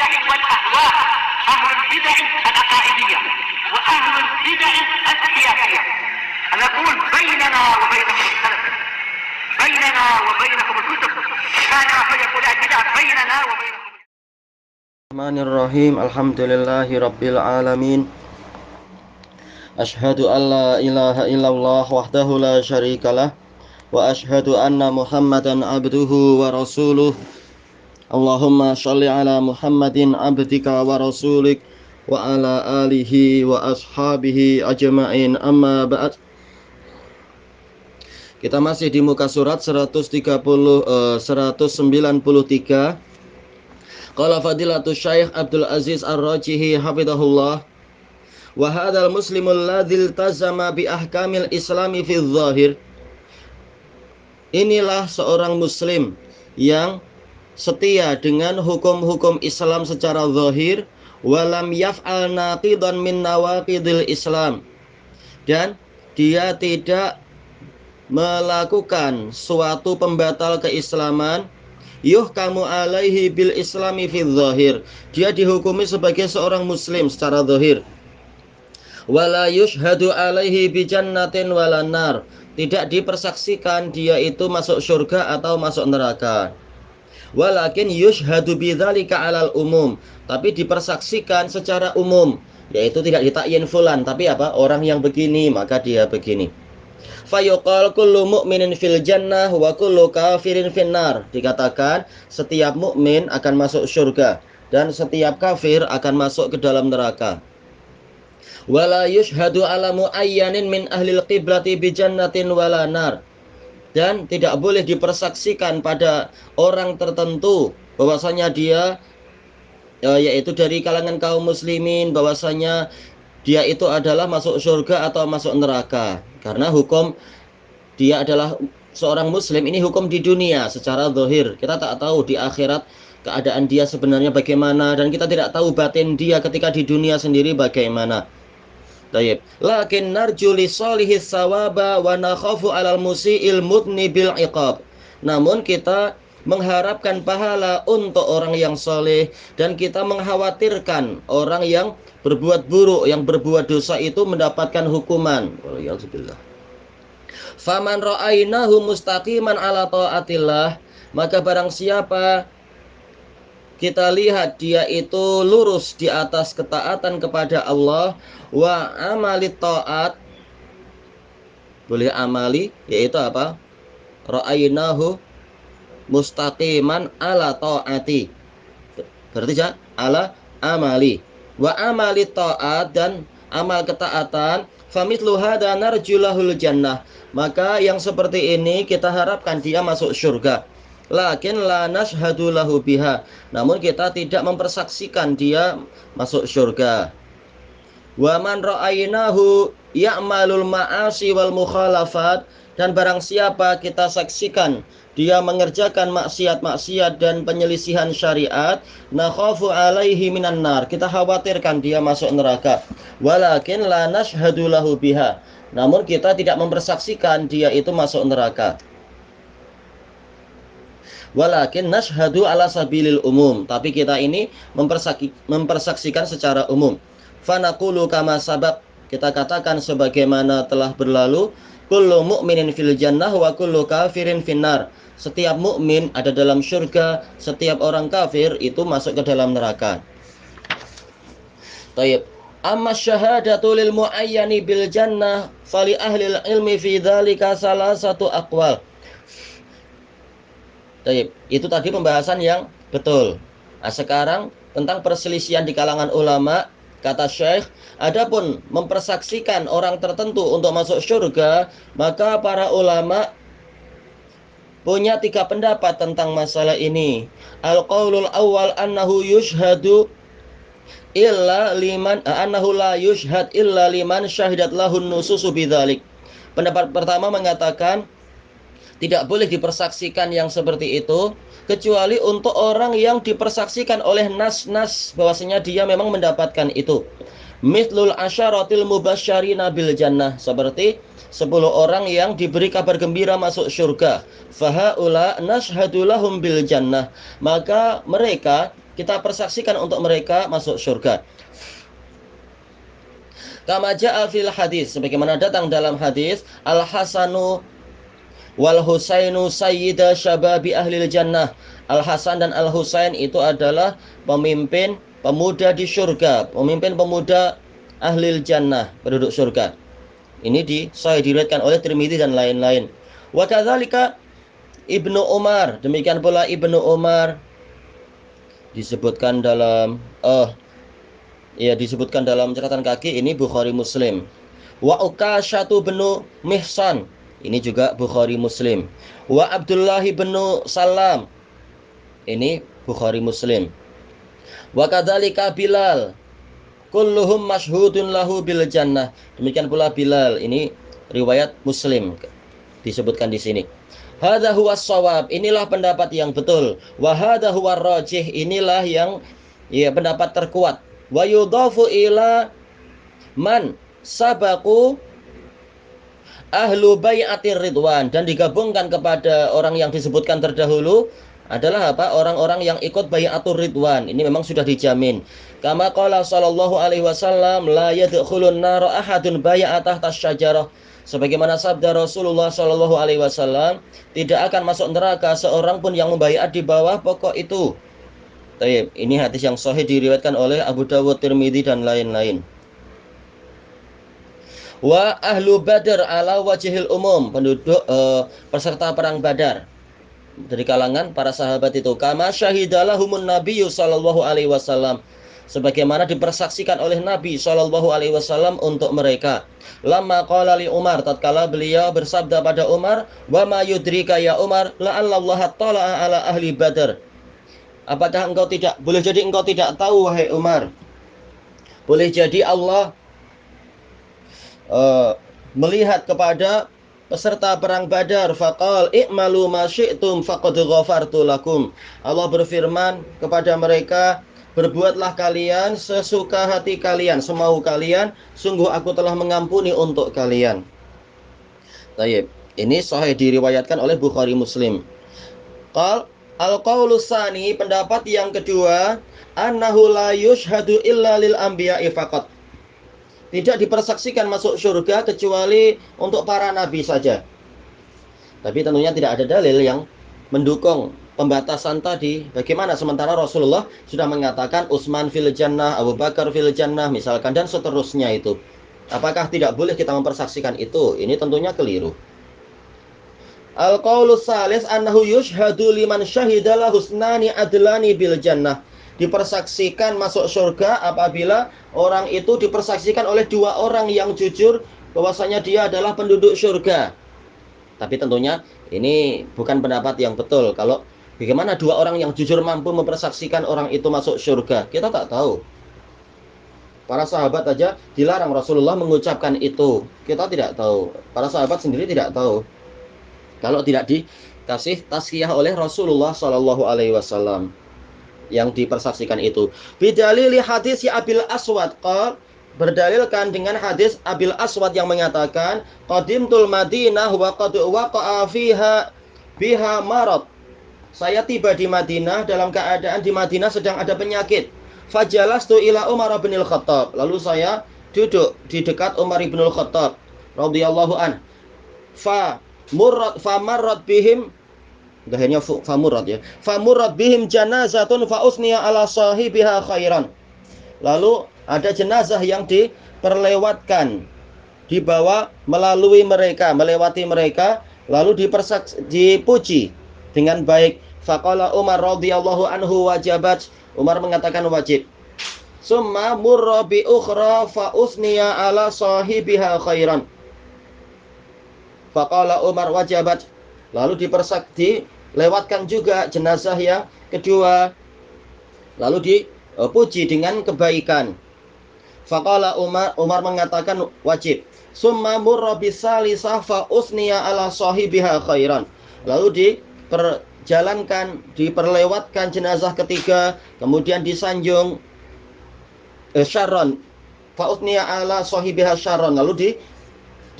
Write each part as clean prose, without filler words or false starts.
البدع والأهواء، أهل البدع العقائدية وأهل البدع السياسية. نقول بيننا وبينكم السلف، بيننا وبينكم الكتب، كان فيقول البدع بيننا وبينكم. Bismillahirrahmanirrahim. Alhamdulillahi rabbil alamin. Ashhadu an la ilaha illallah wahdahu la syarikalah wa ashhadu anna Muhammadan abduhu wa rasuluh. Allahumma shalli ala Muhammadin abdika wa rasulik wa ala alihi wa ashabihi ajma'in, amma ba'd. Kita masih di muka surat 193. Qala fadilatul Syekh Abdul Aziz Ar-Rajihi hafidhahullah, wa hadzal muslimul ladzi iltazama bi ahkamil islami fi dzahir. Inilah seorang muslim yang setia dengan hukum-hukum Islam secara zahir, walam yaf'al naqidan min nawaqidil Islam, dan dia tidak melakukan suatu pembatal keislaman. Yuhkamu alaihi bil islami fi dzahir, dia dihukumi sebagai seorang muslim secara zahir. Wala yushhadu alaihi bi jannatin wala nar, tidak dipersaksikan dia itu masuk surga atau masuk neraka. Walakin yushhadu bidzalika alal umum, tapi dipersaksikan secara umum, yaitu tidak ditakyin fulan, tapi apa, orang yang begini maka dia begini. Fayuqal kullu mu'minin fil jannah wa kullu kafirin finnar, dikatakan setiap mukmin akan masuk surga dan setiap kafir akan masuk ke dalam neraka. Wala yushhadu ala muayyanin min ahlil qiblati bi jannatin wala nar, dan tidak boleh dipersaksikan pada orang tertentu bahwasanya dia yaitu dari kalangan kaum muslimin, bahwasanya dia itu adalah masuk surga atau masuk neraka. Karena hukum dia adalah seorang muslim ini hukum di dunia secara zahir. Kita tak tahu di akhirat keadaan dia sebenarnya bagaimana, dan kita tidak tahu batin dia ketika di dunia sendiri bagaimana. Tayyib. Lakin narju li salihis sawaba wa nakhafu 'alal musii'il mudni bil iqab. Namun kita mengharapkan pahala untuk orang yang soleh, dan kita mengkhawatirkan orang yang berbuat buruk, yang berbuat dosa itu mendapatkan hukuman. Waliyahzubillah. Faman ra'ainahu mustaqiman ala ta'atillah, maka barang siapa kita lihat dia itu lurus di atas ketaatan kepada Allah, wa amali ta'at, boleh amali, yaitu apa? Ra'ainahu mustaqiman ala ta'ati, berarti ya ala amali, wa amali ta'at, dan amal ketaatan. Famithlu hadza narjulahul jannah, maka yang seperti ini kita harapkan dia masuk surga. Lakin la nashhadu lahu biha, namun kita tidak mempersaksikan dia masuk surga. Wa man ra'ainahu ya'malul ma'asi wal mukhalafat, dan barang siapa kita saksikan dia mengerjakan maksiat-maksiat dan penyelisihan syariat, nakhafu alaihi minan nar, kita khawatirkan dia masuk neraka. Walakin la nashhadu lahu biha, namun kita tidak mempersaksikan dia itu masuk neraka. Walakin nashhadu ala sabilil umum, tapi kita ini mempersaksikan secara umum. Fanaqulu kama sabaq, kita katakan sebagaimana telah berlalu, kullu mu'minin fil jannah wa kullu kafirin finnar, setiap mukmin ada dalam surga, setiap orang kafir itu masuk ke dalam neraka. Tayyib. Amma syahadatu lil muayyani bil jannah fali ahli ilmi fi dzalika salasatu aqwal. Tayyib. Itu tadi pembahasan yang betul. Nah, sekarang tentang perselisihan di kalangan ulama. Kata Syekh, adapun mempersaksikan orang tertentu untuk masuk surga, maka para ulama punya 3 pendapat tentang masalah ini. Al-qaulul awal annahu yushhadu illa liman annahu la yushhad illa liman syahidat lahun nususu bidzalik. Pendapat pertama mengatakan tidak boleh dipersaksikan yang seperti itu kecuali untuk orang yang dipersaksikan oleh nas-nas bahwasanya dia memang mendapatkan itu. Mithlul asyaratil mubasysyirina bil jannah, seperti 10 orang yang diberi kabar gembira masuk surga. Fahaula nashhadu lahum bil jannah, maka mereka kita persaksikan untuk mereka masuk surga. Kama ja'a fil hadis, sebagaimana datang dalam hadis, Al-Hasanu wal Husainu sayyida syababi ahlil jannah. Al-Hasan dan Al-Husain itu adalah pemimpin pemuda di surga, pemimpin pemuda ahlil jannah, penduduk surga. Ini diriwayatkan oleh Tirmidzi dan lain-lain. Wa kadzalika Ibnu Umar, demikian pula Ibnu Umar disebutkan dalam disebutkan dalam catatan kaki, ini Bukhari Muslim. Wa Uqasyatu bin Mihsan, ini juga Bukhari Muslim. Wa Abdullah bin Salam, ini Bukhari Muslim. Wa kadzalika Bilal, kulluhum masyhudun lahu bil jannah. Demikian pula Bilal, ini riwayat Muslim disebutkan di sini. Hadza huwas shawab, inilah pendapat yang betul. Wa hadza huwar rajih, inilah yang pendapat terkuat. Wa yudhafu ila man sabaqu ahlu bai'atir ridwan, dan digabungkan kepada orang yang disebutkan terdahulu adalah apa? Orang-orang yang ikut bai'atur ridwan. Ini memang sudah dijamin. Kama qala sallallahu alaihi wasallam, la yadkhulun nar ahadun bai'a tahta syajarah. Sebagaimana sabda Rasulullah sallallahu alaihi wasallam, tidak akan masuk neraka seorang pun yang membaiat di bawah pokok itu. Baik, ini hadis yang sahih diriwayatkan oleh Abu Dawud, Tirmidzi dan lain-lain. Wa ahlu Badr ala wajhil umum, penduduk peserta perang Badar dari kalangan para sahabat itu. Kama syahidalahumun nabiyyu sallallahu alaihi wasallam, sebagaimana dipersaksikan oleh Nabi sallallahu alaihi wasallam untuk mereka. Lamma qala li Umar, tatkala beliau bersabda pada Umar, wa ma yudrika ya Umar la'allallaha tala'a ala ahli Badr. Apakah engkau tidak, boleh jadi engkau tidak tahu wahai Umar, boleh jadi Allah melihat kepada peserta perang Badar. Faqal i'malu ma syi'tum faqad ghafartu lakum. Allah berfirman kepada mereka, berbuatlah kalian sesuka hati kalian, semau kalian, sungguh aku telah mengampuni untuk kalian. Baik, ini sahih diriwayatkan oleh Bukhari Muslim. Qal al-qaulu tsani, pendapat yang kedua, annahu la yushhadu illa lil anbiya'i faqat. Tidak dipersaksikan masuk surga kecuali untuk para nabi saja. Tapi tentunya tidak ada dalil yang mendukung pembatasan tadi. Bagaimana sementara Rasulullah sudah mengatakan Utsman fil jannah, Abu Bakar fil jannah misalkan, dan seterusnya itu. Apakah tidak boleh kita mempersaksikan itu? Ini tentunya keliru. Al-qaulus salis annahu yushhadu liman syahidala husnani adlani bil jannah. Dipersaksikan masuk surga apabila orang itu dipersaksikan oleh dua orang yang jujur bahwasanya dia adalah penduduk surga. Tapi tentunya ini bukan pendapat yang betul. Kalau bagaimana dua orang yang jujur mampu mempersaksikan orang itu masuk surga, kita tak tahu. Para sahabat aja dilarang Rasulullah mengucapkan itu, kita tidak tahu. Para sahabat sendiri tidak tahu kalau tidak dikasih tazkiyah oleh Rasulullah Shallallahu Alaihi Wasallam yang dipersaksikan itu. Bidalili hadis Abil Aswad qal, berdalilkan dengan hadis Abil Aswad yang mengatakan qadimtul Madinah wa qad waqa'a biha marad. Saya tiba di Madinah dalam keadaan di Madinah sedang ada penyakit. Fajalastu ila Umar bin Al-Khattab, lalu saya duduk di dekat Umar bin Al-Khattab radhiyallahu an. Famarrat bihim, akhirnya famurrat ya. Famurrat bihim janazatun fa usniya ala sahibiha khairan. Lalu ada jenazah yang diperlewatkan, dibawa melalui mereka, melewati mereka, lalu dipuji dengan baik. Faqala Umar radhiyallahu anhu wajabat, Umar mengatakan wajib. Summa murra bi ukhra fa usniya ala sahibiha khairan. Faqala Umar wajabat, lalu dilewatkan juga jenazah yang kedua, lalu dipuji dengan kebaikan. Faqala Umar mengatakan wajib. Summa murra bisalisah fa usniya ala sahibiha khairan. Lalu diperlewatkan jenazah ketiga, kemudian disanjung syarron. Fa usniya ala sahibiha syarron, lalu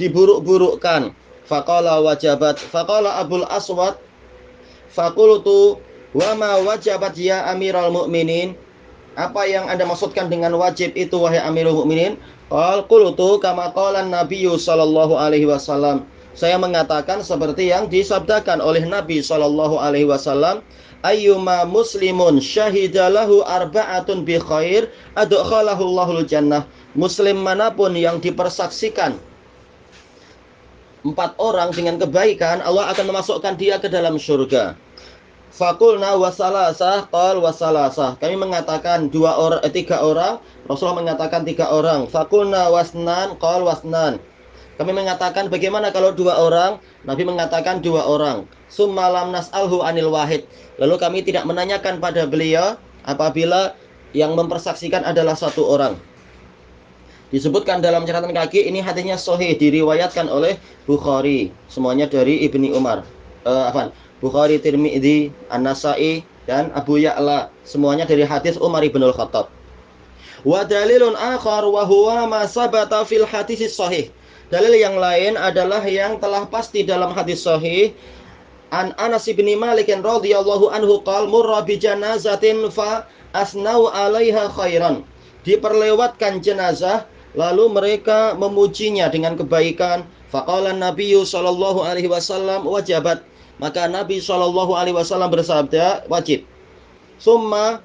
diburuk-burukkan. Faqala wajabat. Faqala Abul Aswad, faqultu Wa ma wajabat ya Amirul Mukminin? Apa yang Anda maksudkan dengan wajib itu wahai Amirul Mukminin? Qultu kama qala Nabiyyu sallallahu alaihi wasallam. Saya mengatakan seperti yang disabdakan oleh Nabi sallallahu alaihi wasallam, ayyuma muslimun syahidalahu arba'atun bi khair adkhalahu Allahul jannah. Muslim manapun yang dipersaksikan 4 orang dengan kebaikan, Allah akan memasukkan dia ke dalam surga. Fakulna wasalasah, qal wasalasah. Kami mengatakan 3 orang, Rasulullah mengatakan 3 orang. Fakulna wasnan, qal wasnan. Kami mengatakan bagaimana kalau 2 orang? Nabi mengatakan 2 orang. Summa lam nas'alhu anil wahid. Lalu kami tidak menanyakan pada beliau apabila yang mempersaksikan adalah 1 orang. Disebutkan dalam catatan kaki, ini hadisnya sahih, diriwayatkan oleh Bukhari. Semuanya dari Ibni Umar. Bukhari, Tirmidzi, An-Nasa'i, dan Abu Ya'la. Semuanya dari hadis Umar ibn al-Khattab. Wa dalilun akhar wa huwa ma sabata fil hadis sahih. Dalil yang lain adalah yang telah pasti dalam hadis sahih. An Anas bin Malik radhiyallahu anhu qala murra bi janazatin fa asnau 'alaiha khairan. Diperlewatkan jenazah lalu mereka memujinya dengan kebaikan. Faqala Nabiyyu sallallahu alaihi wasallam wajabat. Maka Nabi sallallahu alaihi wasallam bersabda wajib. Summa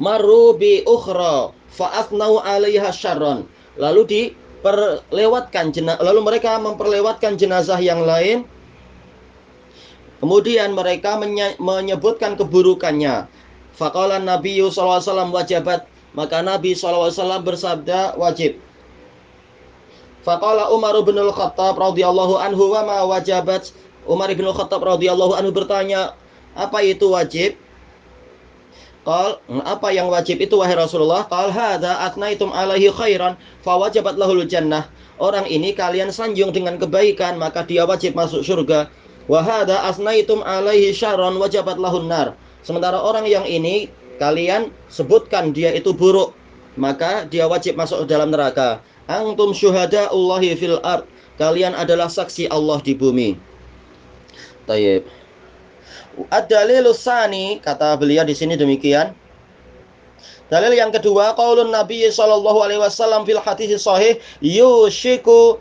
maru bi ukhra fa asnau 'alaiha syarran. Lalu lalu mereka memperlewatkan jenazah yang lain. Kemudian mereka menyebutkan keburukannya. Faqala Nabiyyu sallallahu alaihi wasallam wajabat. Maka Nabi SAW bersabda wajib. Faqala Umar bin al-Khattab radhiyallahu anhu wa ma wajabat. Umar bin al-Khattab radhiyallahu anhu bertanya, apa itu wajib? Qal, apa yang wajib itu wahai Rasulullah? Qal hadza atnaitum alaihi khairan fa wajabat lahul jannah. Orang ini kalian sanjung dengan kebaikan, maka dia wajib masuk surga. Wa hadza asnaitum alaihi syarran wajabat lahun nar. Sementara orang yang ini kalian sebutkan dia itu buruk, maka dia wajib masuk ke dalam neraka. Antum syuhada'ullahi fil ard. Kalian adalah saksi Allah di bumi. Tayyib. Ad-dalilus tsani, kata beliau di sini demikian. Dalil yang kedua, qaulun Nabi sallallahu alaihi wasallam fil hadis sahih, yushiku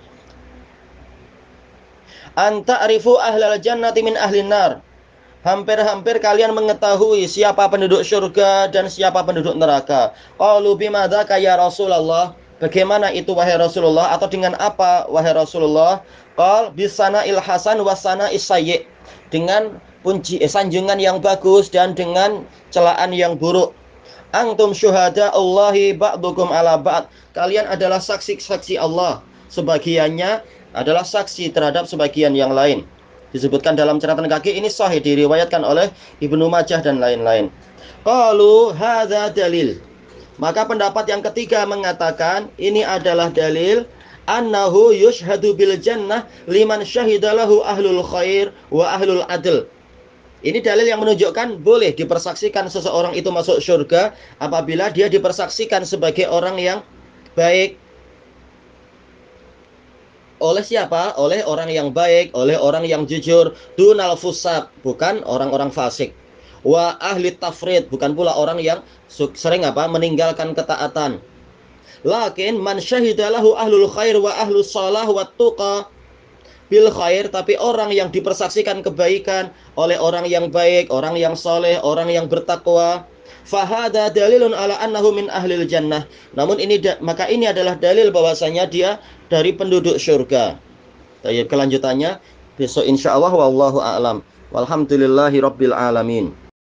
an ta'rifu ahlal jannati min ahlin nar. Hampir-hampir kalian mengetahui siapa penduduk surga dan siapa penduduk neraka. Qalu bimadzaka ya Rasulullah? Bagaimana itu wahai Rasulullah, atau dengan apa wahai Rasulullah? Qal bisana'il hasan wasana'is sayyi. Dengan sanjungan yang bagus dan dengan celaan yang buruk. Antum syuhada'ullahi ba'dukum ala ba'd. Kalian adalah saksi-saksi Allah. Sebagiannya adalah saksi terhadap sebagian yang lain. Disebutkan dalam catatan kaki, ini sahih, diriwayatkan oleh Ibnu Majah dan lain-lain. Qalu hadza dalil. Maka pendapat yang ketiga mengatakan ini adalah dalil annahu yushhadu bil jannah liman syahidalahu ahlul khair wa ahlul adl. Ini dalil yang menunjukkan boleh dipersaksikan seseorang itu masuk surga apabila dia dipersaksikan sebagai orang yang baik. Oleh siapa? Oleh orang yang baik, oleh orang yang jujur. Dunal fusaq, bukan orang-orang fasik. Wa ahli tafrid, bukan pula orang yang sering meninggalkan ketaatan. Lakin man syahidalahu ahlul khair wa ahlus shalah wa tuqa bil khair, tapi orang yang dipersaksikan kebaikan oleh orang yang baik, orang yang soleh, orang yang bertakwa, fahada dalilun ala annahu min ahlil jannah. Namun maka ini adalah dalil bahwasanya dia dari penduduk surga. Kelanjutannya besok insyaallah, wallahu a'lam. Walhamdulillahi rabbil alamin.